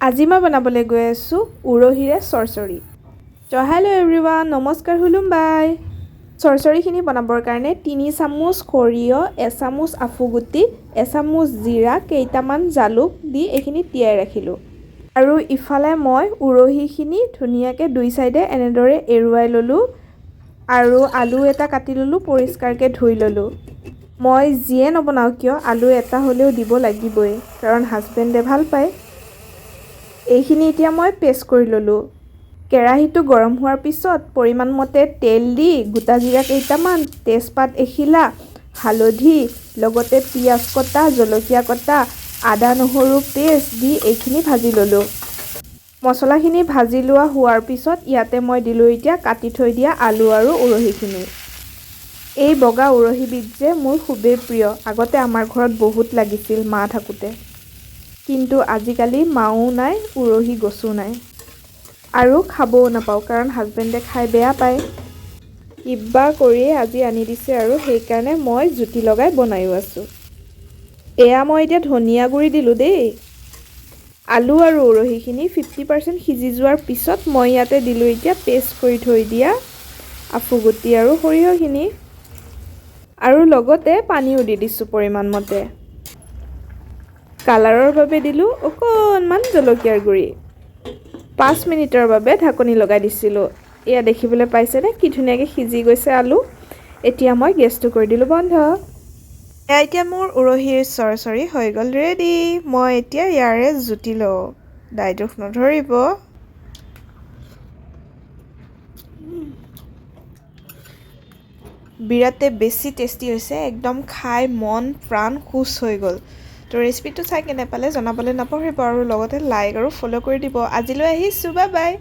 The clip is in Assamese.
আজি মই বনাবলৈ গৈ আছোঁ উৰহীৰে চৰচৰি। হেল্ল' এভৰিৱান, নমস্কাৰ হুলুমবাই। চৰচৰিখিনি বনাবৰ কাৰণে 3 চামুচ সৰিয়হ, 1 চামুচ আফুগুটি, 1 চামুচ জিৰা, কেইটামান জালুক দি এইখিনি তিয়াই ৰাখিলোঁ। আৰু ইফালে মই উৰহীখিনি ধুনীয়াকৈ 2 চাইডে এনেদৰে এৰুৱাই ল'লোঁ আৰু আলু এটা কাটি ল'লোঁ, পৰিষ্কাৰকৈ ধুই ল'লোঁ। মই যিয়ে নবনাওঁ কিয় আলু এটা হ'লেও দিব লাগিবই, কাৰণ হাজবেণ্ডে ভাল পায়। এইখিনি এতিয়া মই পেষ্ট কৰি ল'লোঁ। কেৰাহীটো গৰম হোৱাৰ পিছত পৰিমাণ মতে তেল দি গোটা জিৰা কেইটামান, তেজপাত এখিলা, হালধি, লগতে পিঁয়াজ কটা, জলকীয়া কটা, আদা নহৰু পেষ্ট দি এইখিনি ভাজি ল'লোঁ। মছলাখিনি ভাজি লোৱা হোৱাৰ পিছত ইয়াতে মই দিলোঁ এতিয়া কাটি থৈ দিয়া আলু আৰু উৰহীখিনি। এই বগা উৰহীবিধ যে মোৰ খুবেই প্ৰিয়। আগতে আমাৰ ঘৰত বহুত লাগিছিল মা থাকোঁতে, কিন্তু আজিকালি মাও নাই, উৰহী গছো নাই, আৰু খাবও নাপাওঁ কাৰণ হাজবেণ্ডে খাই বেয়া পায়। কিবা কৰিয়ে আজি আনি দিছে আৰু সেইকাৰণে মই জুতি লগাই বনায়ো আছোঁ। এয়া মই এতিয়া ধনিয়া গুড়ি দিলোঁ দেই। আলু আৰু উৰহীখিনি 50% সিজি যোৱাৰ পিছত মই ইয়াতে দিলোঁ এতিয়া পেষ্ট কৰি থৈ দিয়া আফুগুটি আৰু সৰিয়হখিনি, আৰু লগতে পানীও দি দিছোঁ পৰিমাণ মতে। কালাৰৰ বাবে দিলোঁ অকণমান জলকীয়াৰ গুড়ি। 5 মিনিটৰ বাবে ঢাকনি লগাই দিছিলোঁ। এয়া দেখিবলৈ পাইছেনে কি ধুনীয়াকৈ সিজি গৈছে আলু। এতিয়া মই গেছটো কৰি দিলোঁ বন্ধ। এয়া এতিয়া মোৰ উৰহীৰ চৰচৰি হৈ গ'ল ৰেডি। মই এতিয়া ইয়াৰে জুতি লওঁ, দাই দুখ নধৰিব। বিৰাটেই বেছি টেষ্টি হৈছে, একদম খাই মন প্ৰাণ খুচ হৈ গ'ল। তো ৰেচিপিটো চাই কেনে পালে জনাবলৈ নাপাহৰিব, আৰু লগতে লাইক আৰু ফ'ল' কৰি দিব। আজিলৈ আহিছোঁ, বাই বাই।